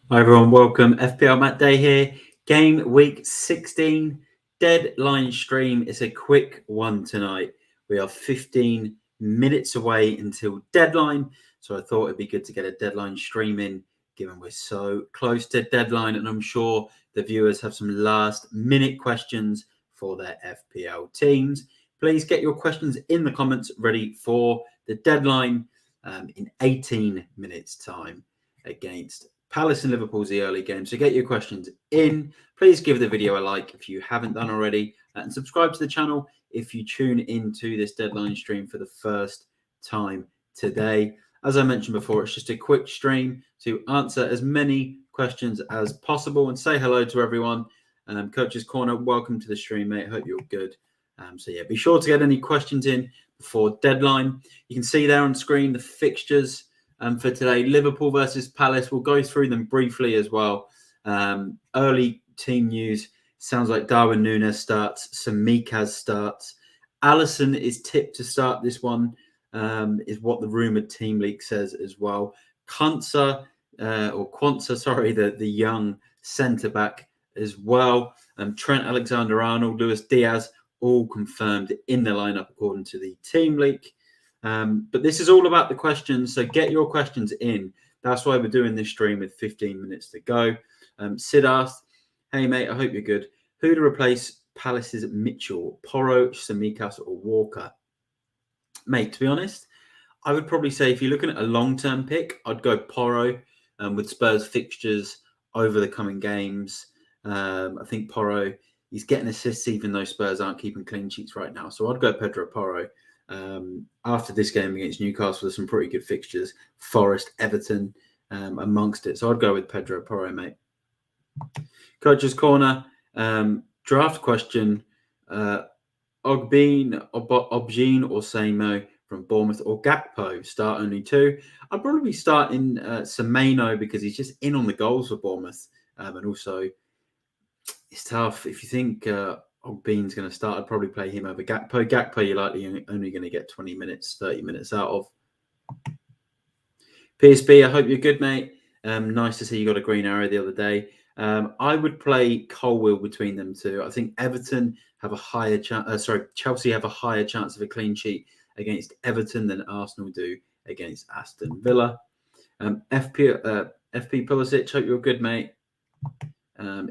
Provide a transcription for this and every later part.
Hi everyone, welcome. FPLMattDay here. Game week 16 deadline stream. It's a quick one tonight. We are 15 minutes away until deadline, so I thought it'd be good to get a deadline stream in, given we're so close to deadline, and I'm sure the viewers have some last minute questions for their FPL teams. Please get your questions in the comments ready for the deadline in 18 minutes time against Palace and Liverpool's the early game. So get your questions in. Please give the video a like if you haven't done already, and subscribe to the channel if you tune into this deadline stream for the first time today. As I mentioned before, it's just a quick stream to answer as many questions as possible and say hello to everyone. Coach's Corner, welcome to the stream, mate. Hope you're good. So yeah, be sure to get any questions in before deadline. You can see there on screen the fixtures for today. Liverpool versus Palace. We'll go through them briefly as well. Early team news. Sounds like Darwin Núñez starts. Tsimikas starts. Alisson is tipped to start this one, is what the rumoured team leak says as well. Quansah, the young centre-back as well. Trent Alexander-Arnold, Luis Diaz, all confirmed in the lineup according to the team leak. But this is all about the questions, so get your questions in. That's why we're doing this stream with 15 minutes to go. Sid asked, hey, mate, I hope you're good. Who to replace Palace's Mitchell, Porro, Tsimikas or Walker? Mate, to be honest, I would probably say if you're looking at a long-term pick, I'd go Porro with Spurs fixtures over the coming games. I think Porro, he's getting assists even though Spurs aren't keeping clean sheets right now. So I'd go Pedro Porro. After this game against Newcastle, there's some pretty good fixtures. Forest, Everton amongst it. So I'd go with Pedro Porro, mate. Coach's Corner, draft question. Obgyn or Samo from Bournemouth or Gakpo, start only two. I'd probably start in Semenyo because he's just in on the goals for Bournemouth. And also, it's tough. If you think Ogbeen's going to start, I'd probably play him over Gakpo. Gakpo, you're likely only going to get 20 minutes, 30 minutes out of. PSB, I hope you're good, mate. Nice to see you got a green arrow the other day. I would play Colwill between them two. I think Everton have a higher chance. Chelsea have a higher chance of a clean sheet against Everton than Arsenal do against Aston Villa. FP Pulisic, hope you're good, mate.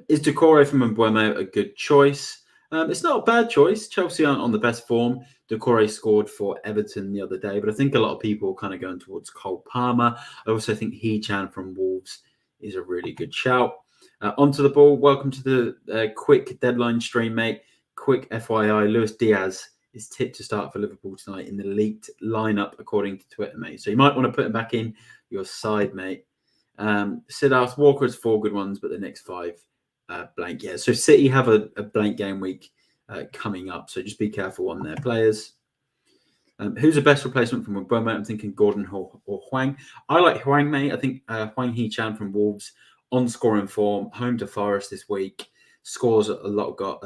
Is Decore from Mbeumo a good choice? It's not a bad choice. Chelsea aren't on the best form. Decore scored for Everton the other day, but I think a lot of people are kind of going towards Cole Palmer. I also think He-Chan from Wolves is a really good shout. Onto the ball. Welcome to the quick deadline stream, mate. Quick FYI, Luis Diaz is tipped to start for Liverpool tonight in the leaked lineup, according to Twitter, mate. So you might want to put him back in your side, mate. Sid asked, Walker has 4 good ones, but the next 5 blank. Yeah, so City have a blank game week coming up, so just be careful on their players. Who's the best replacement from Mbeumo? I'm thinking Gordon or Hwang. I like Hwang, mate. I think Hwang Hee-Chan from Wolves on scoring form, home to Forest this week, scores a lot of goals.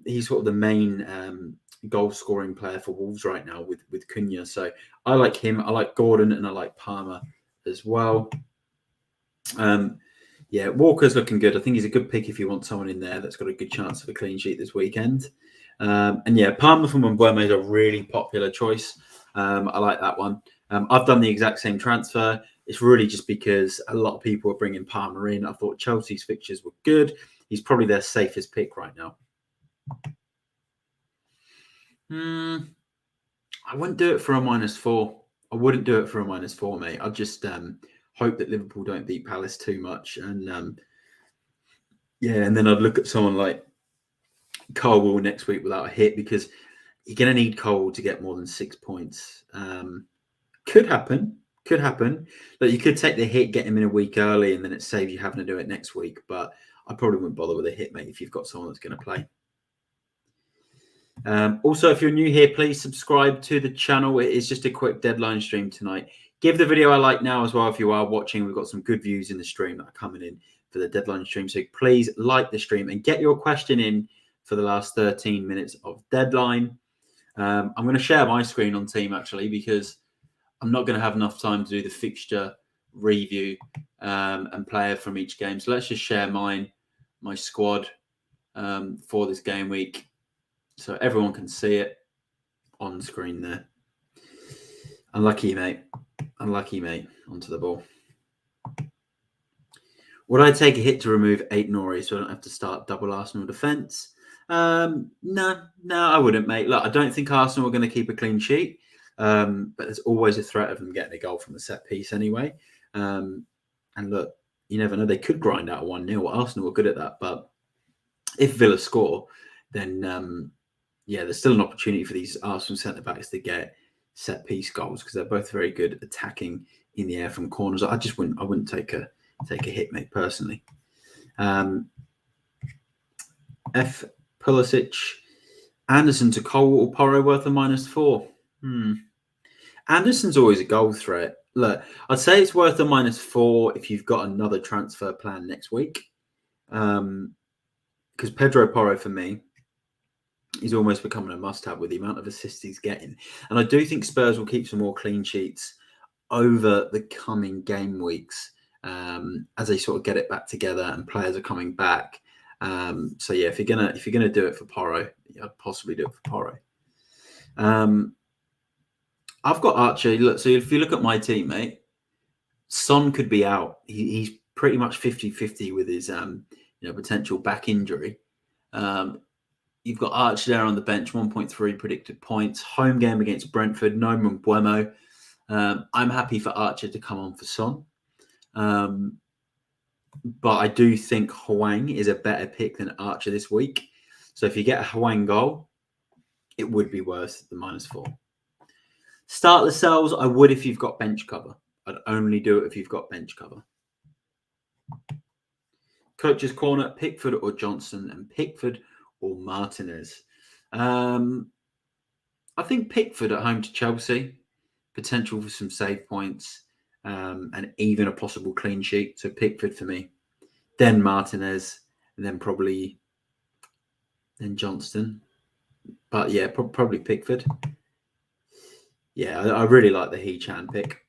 He's sort of the main goal scoring player for Wolves right now with Cunha. So I like him. I like Gordon and I like Palmer as well. Yeah, Walker's looking good. I think he's a good pick if you want someone in there that's got a good chance of a clean sheet this weekend. And yeah, Palmer from Mbeumo is a really popular choice. I like that one. I've done the exact same transfer. It's really just because a lot of people are bringing Palmer in. I thought Chelsea's fixtures were good. He's probably their safest pick right now. I wouldn't do it for a -4. I wouldn't do it for a -4, mate. I'd just hope that Liverpool don't beat Palace too much. And yeah, and then I'd look at someone like Colwill next week without a hit because you're going to need Cole to get more than 6 points. Could happen. But you could take the hit, get him in a week early, and then it saves you having to do it next week. But I probably wouldn't bother with a hit, mate, if you've got someone that's going to play. Also, if you're new here, please subscribe to the channel. It is just a quick deadline stream tonight. Give the video a like now as well if you are watching. We've got some good views in the stream that are coming in for the deadline stream. So please like the stream and get your question in for the last 13 minutes of deadline. I'm going to share my screen on Team, actually, because I'm not going to have enough time to do the fixture review and player from each game. So let's just share my squad for this game week, so everyone can see it on screen there. Unlucky, mate. Unlucky, mate. Onto the ball. Would I take a hit to remove 8 Nori so I don't have to start double Arsenal defence? No, I wouldn't, mate. Look, I don't think Arsenal are going to keep a clean sheet, but there's always a threat of them getting a goal from a set piece anyway. And look, you never know. They could grind out 1-0. Arsenal are good at that. But if Villa score, then, there's still an opportunity for these Arsenal centre-backs to get set-piece goals because they're both very good at attacking in the air from corners. I wouldn't take a hit, mate, personally. F. Pulisic, Anderson to Cole or Porro worth a -4. Anderson's always a goal threat. Look, I'd say it's worth a -4 if you've got another transfer plan next week. Because Pedro Porro, for me, he's almost becoming a must-have with the amount of assists he's getting. And I do think Spurs will keep some more clean sheets over the coming game weeks as they sort of get it back together and players are coming back. So yeah, if you're gonna do it for Porro, I'd possibly do it for Porro. I've got Archer. Look, so if you look at my team, mate, Son could be out. He's pretty much 50-50 with his potential back injury. You've got Archer there on the bench, 1.3 predicted points. Home game against Brentford, no Mbeumo. I'm happy for Archer to come on for Son. But I do think Hwang is a better pick than Archer this week. So if you get a Hwang goal, it would be worth the -4. Start Lascelles, I would if you've got bench cover. I'd only do it if you've got bench cover. Coach's Corner, Pickford or Johnson, and Pickford or Martinez. I think Pickford at home to Chelsea, potential for some save points, and even a possible clean sheet. So Pickford for me, then Martinez, and then Johnston. But yeah, probably Pickford. Yeah, I really like the He-Chan pick.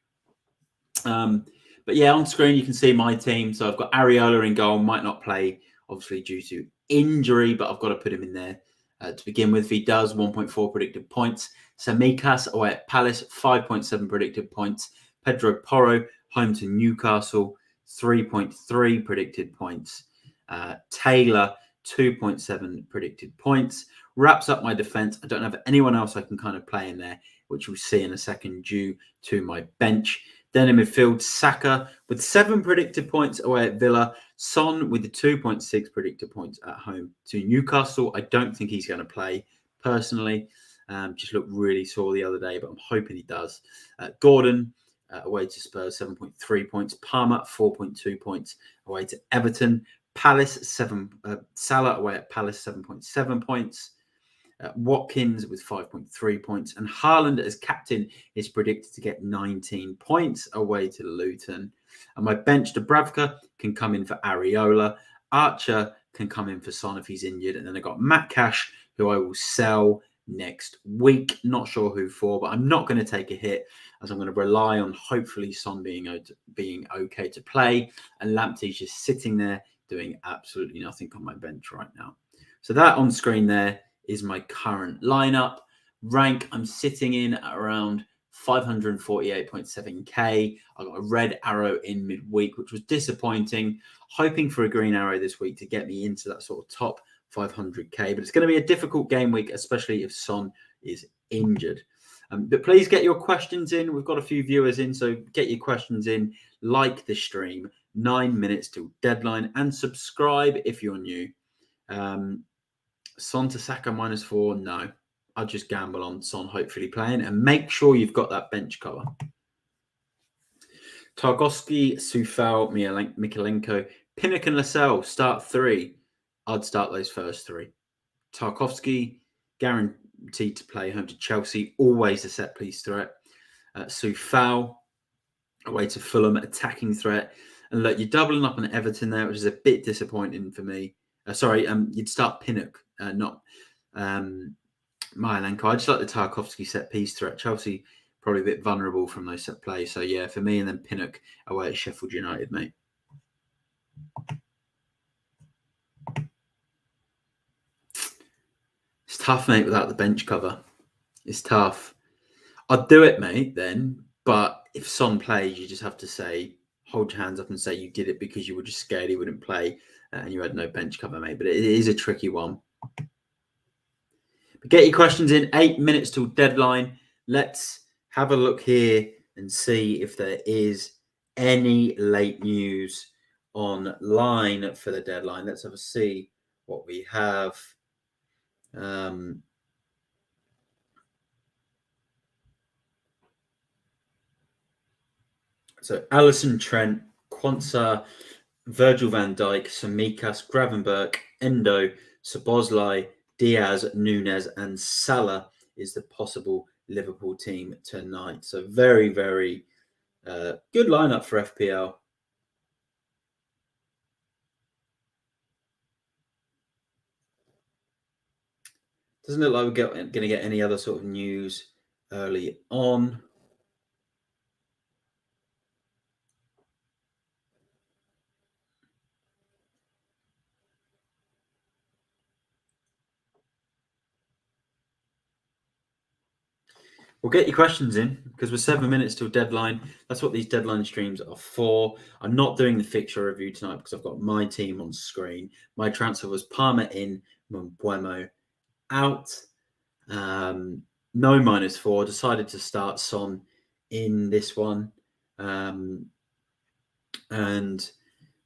But yeah, on screen you can see my team. So I've got Areola in goal, might not play, obviously due to injury, but I've got to put him in there to begin with. If he does, 1.4 predicted points. Samikas away at Palace, 5.7 predicted points. Pedro Porro, home to Newcastle, 3.3 predicted points. Taylor, 2.7 predicted points. Wraps up my defence. I don't have anyone else I can kind of play in there, which we'll see in a second due to my bench. Then in midfield, Saka with 7 predicted points away at Villa. Son with the 2.6 predicted points at home to Newcastle. I don't think he's going to play personally. Just looked really sore the other day, but I'm hoping he does. Gordon away to Spurs, 7.3 points. Palmer, 4.2 points away to Everton. Palace, Salah away at Palace, 7.7 points. Watkins with 5.3 points, and Haaland as captain is predicted to get 19 points away to Luton. And my bench, Dubravka can come in for Areola. Archer can come in for Son if he's injured. And then I've got Matt Cash, who I will sell next week. Not sure who for, but I'm not going to take a hit as I'm going to rely on hopefully Son being okay to play. And Lamptey's just sitting there doing absolutely nothing on my bench right now. So that on screen there is my current lineup. Rank, I'm sitting in at around 548.7k. I got a red arrow in midweek, which was disappointing. Hoping for a green arrow this week to get me into that sort of top 500k. But it's going to be a difficult game week, especially if Son is injured. But please get your questions in. We've got a few viewers in, so get your questions in. Like the stream. 9 minutes till deadline. And subscribe if you're new. Son to Saka -4. No, I'll just gamble on Son hopefully playing and make sure you've got that bench cover. Tarkowski, Sufal, Mikalenko, Pinnock and Lascelles start 3. I'd start those first 3. Tarkowski, guaranteed to play home to Chelsea, always a set piece threat. Sufal, away to Fulham, attacking threat. And look, you're doubling up on Everton there, which is a bit disappointing for me. You'd start Pinnock, not Myalenko. I just like the Tarkowski set piece threat. Chelsea probably a bit vulnerable from those set plays. So yeah, for me, and then Pinnock away at Sheffield United, mate. It's tough, mate, without the bench cover. It's tough. I'd do it, mate, then. But if Son plays, you just have to say, hold your hands up and say you did it because you were just scared he wouldn't play and you had no bench cover, mate. But it is a tricky one. But get your questions in. 8 minutes till deadline. Let's have a look here and see if there is any late news online for the deadline. Let's have a see what we have. So Alisson, Trent, Quansah, Virgil van Dijk, Samikas, Gravenberch, Endo, Szoboszlai, Diaz, Nunes, and Salah is the possible Liverpool team tonight. So very, very good lineup for FPL. Doesn't look like we're going to get any other sort of news early on. Well, get your questions in because we're 7 minutes till deadline. That's what these deadline streams are for. I'm not doing the fixture review tonight because I've got my team on screen. My transfer was Palmer in, Mbeumo out. No -4. Decided to start Son in this one. And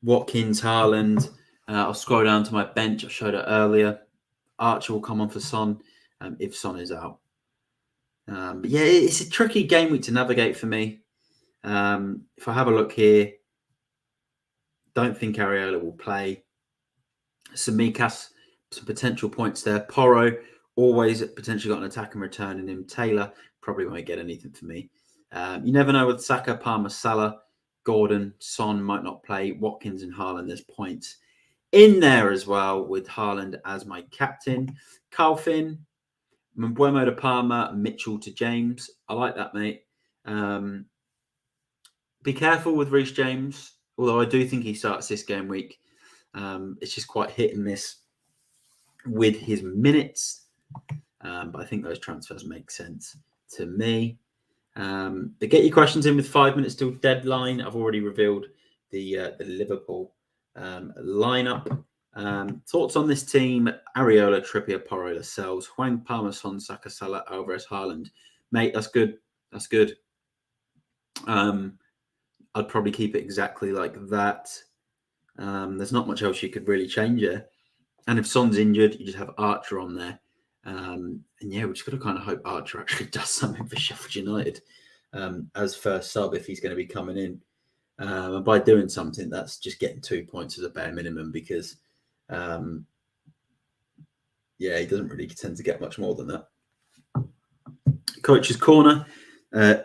Watkins, Haaland. I'll scroll down to my bench. I showed it earlier. Archer will come on for Son if Son is out. But yeah, it's a tricky game week to navigate for me. If I have a look here, don't think Areola will play. Samikas, some potential points there. Porro, always potentially got an attack and return in him. Taylor probably won't get anything for me. You never know with Saka, Palmer, Salah, Gordon, Son might not play. Watkins and Haaland, there's points in there as well with Haaland as my captain. Carl Finn, Mbeumo to Palmer, Mitchell to James. I like that, mate. Be careful with Reece James, although I do think he starts this game week. It's just quite hit and miss with his minutes. But I think those transfers make sense to me. But get your questions in with 5 minutes till deadline. I've already revealed the Liverpool lineup. Thoughts on this team? Areola, Trippier, Porro, Lascelles, Hwang, Palmer, Son, Saka, Salah, Alvarez, Haaland. Mate, that's good. That's good. I'd probably keep it exactly like that. There's not much else you could really change here. And if Son's injured, you just have Archer on there. And yeah, we just got to kind of hope Archer actually does something for Sheffield United as first sub if he's going to be coming in. And by doing something, that's just getting 2 points as a bare minimum because, yeah, he doesn't really tend to get much more than that. Coach's Corner,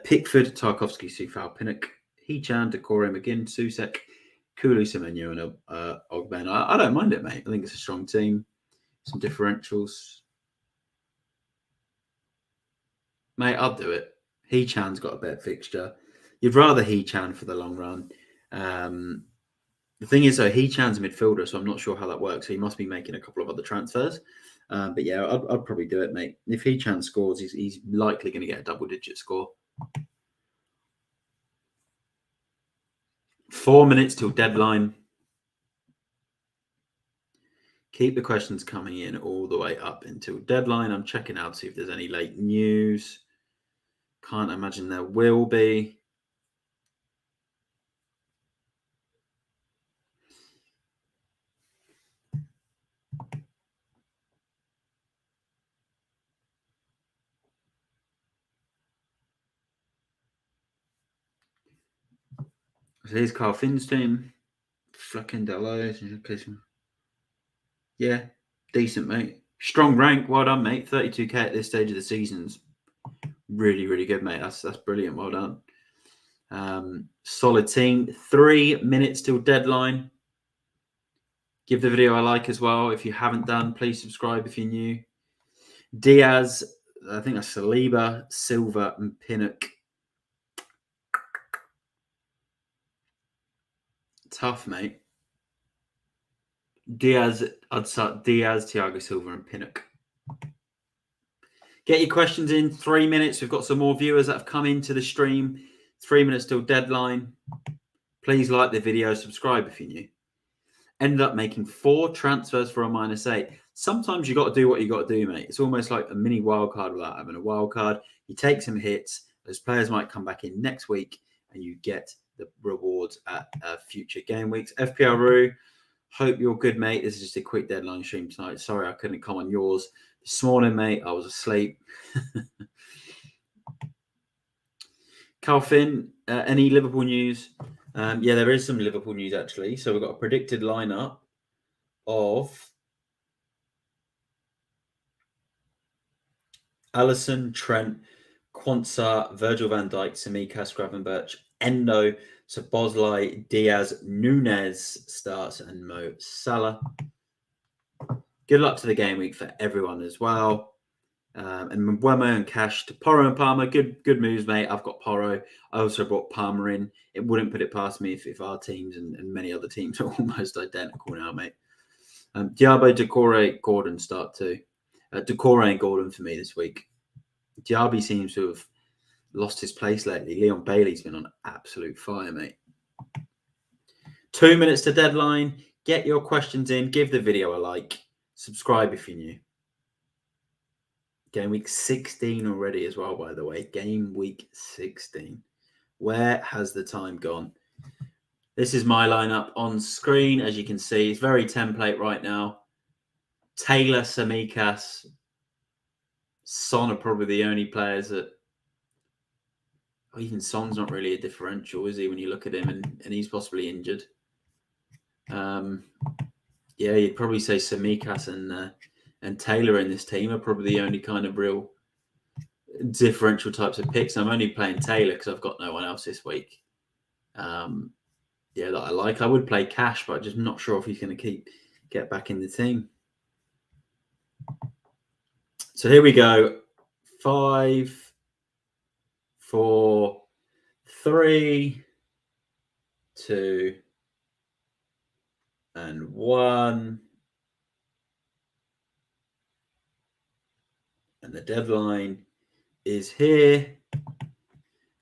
Pickford, Tarkowski, Sufal, Pinnock, Hechan, Decore, McGinn, Susek, Kulu, Semenyo, and Ogben. I don't mind it, mate. I think it's a strong team. Some differentials. Mate, I'll do it. Hechan's got a better fixture. You'd rather Hechan for the long run. The thing is, though, Hechan's a midfielder, so I'm not sure how that works. So he must be making a couple of other transfers. But yeah, I'd probably do it, mate. If Hechan scores, he's likely going to get a double-digit score. 4 minutes till deadline. Keep the questions coming in all the way up until deadline. I'm checking out to see if there's any late news. Can't imagine there will be. So here's Carl Finn's team. Fucking Dello. Yeah, decent, mate. Strong rank. Well done, mate. 32k at this stage of the season's really, really good, mate. That's brilliant. Well done. Solid team. 3 minutes till deadline. Give the video a like as well. If you haven't done, please subscribe if you're new. Diaz, I think that's Saliba, Silva, and Pinnock Tough, mate. Diaz, I'd start Diaz, Thiago Silva, and Pinnock. Get your questions in. 3 minutes. We've got some more viewers that have come into the stream. 3 minutes till deadline. Please like the video. Subscribe if you're new. Ended up making 4 transfers for a -8. Sometimes you got to do what you got to do, mate. It's almost like a mini wild card without having a wild card. You take some hits. Those players might come back in next week, and you get the rewards at future game weeks. FPL Roo, hope you're good, mate. This is just a quick deadline stream tonight. Sorry I couldn't come on yours this morning, mate. I was asleep. Calvin, any Liverpool news? Yeah, there is some Liverpool news, actually. So we've got a predicted lineup of Alisson, Trent, Quansah, Virgil van Dijk, Tsimikas, Gravenberch, Endo, Szoboszlai, Diaz, Nunez starts, and Mo Salah. Good luck to the game week for everyone as well. And Mbeumo and Cash to Porro and Palmer. Good moves, mate. I've got Porro. I also brought Palmer in. It wouldn't put it past me if our teams and many other teams are almost identical now, mate. Diabo, Decore, Gordon start too. Decore and Gordon for me this week. Diaby seems to have lost his place lately. Leon Bailey's been on absolute fire, mate. 2 minutes to deadline. Get your questions in. Give the video a like. Subscribe if you're new. Game week 16 already as well, by the way. Game week 16. Where has the time gone? This is my lineup on screen. As you can see, it's very template right now. Taylor, Tsimikas, Son are probably the only players that... Oh, even Son's not really a differential, is he, when you look at him, and he's possibly injured. Yeah, you'd probably say Tsimikas and Taylor in this team are probably the only kind of real differential types of picks. I'm only playing Taylor because I've got no one else this week. Yeah, that I like. I would play Cash, but I'm just not sure if he's going to get back in the team. So here we go. 5, 4, 3, 2, and 1. And the deadline is here.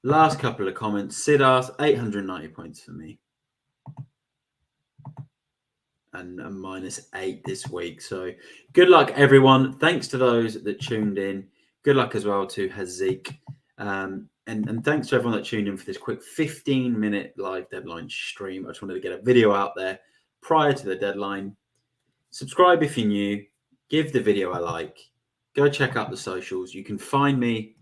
Last couple of comments. Sid asked 890 points for me. And a -8 this week. So good luck, everyone. Thanks to those that tuned in. Good luck as well to Hazik. And thanks to everyone that tuned in for this quick 15-minute live deadline stream. I just wanted to get a video out there prior to the deadline. Subscribe if you're new. Give the video a like. Go check out the socials. You can find me,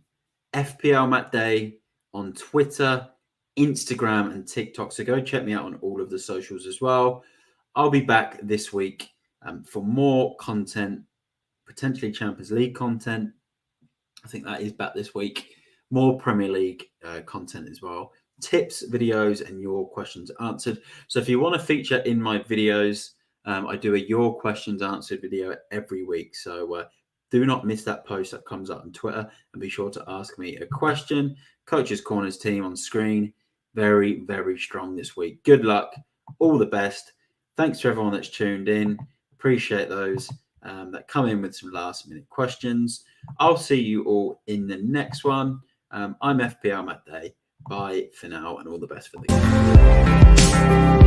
FPLMattDay, on Twitter, Instagram, and TikTok. So go check me out on all of the socials as well. I'll be back this week for more content, potentially Champions League content. I think that is back this week. More Premier League content as well. Tips, videos, and your questions answered. So if you want to feature in my videos, I do a Your Questions Answered video every week. So do not miss that post that comes up on Twitter, and be sure to ask me a question. Coach's Corners team on screen. Very, very strong this week. Good luck. All the best. Thanks to everyone that's tuned in. Appreciate those that come in with some last-minute questions. I'll see you all in the next one. I'm FPLMattDay. Bye for now, and all the best for the game.